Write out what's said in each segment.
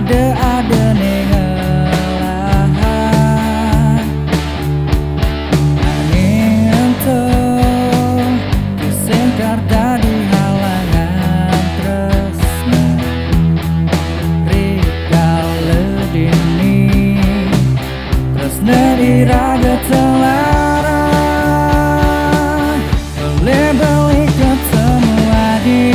ada ning elahan angin entuh disingkar dari halangan tresna rikal ledini tresna iraga telarang boleh beli ketemu adi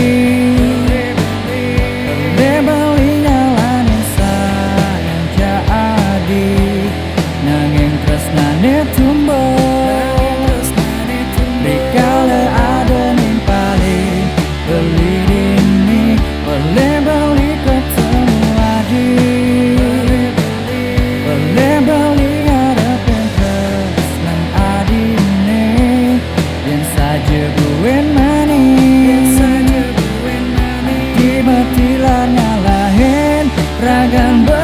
boleh beli nyalanin sayang jadi nanging tresnane tumbuh rikala ada ning paling beli dini boleh beli ketemu adi boleh beli ngarepin tresnan adine yen saja buen manis tiba-tiba nyalahin ragan beli.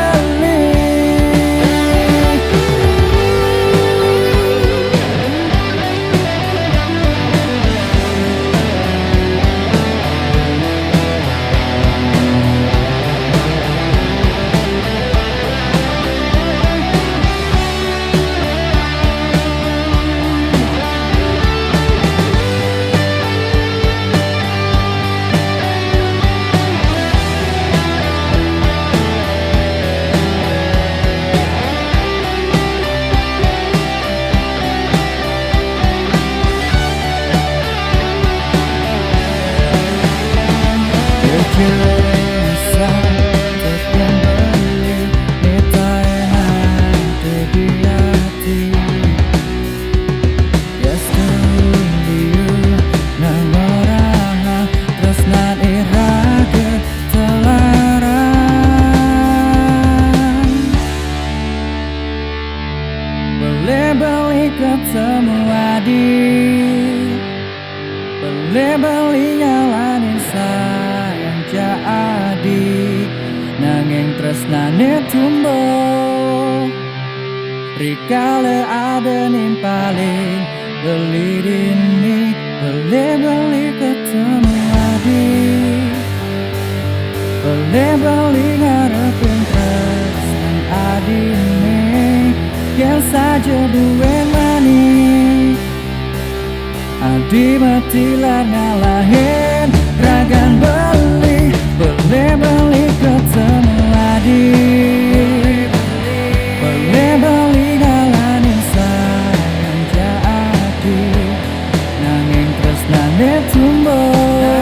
Boleh beli ketemu adik, boleh beli nyalanin sayang jadi nanging tresnane tumbuh rikala ada ning paling beli dini boleh beli ketemu adik boleh beli ngarepin tresnan adine yang saja duwe manis adi matilah ngalahin ragan beli boleh beli ketemu adi boleh beli ngalahin sayang jadi nanging tresnane tumbuh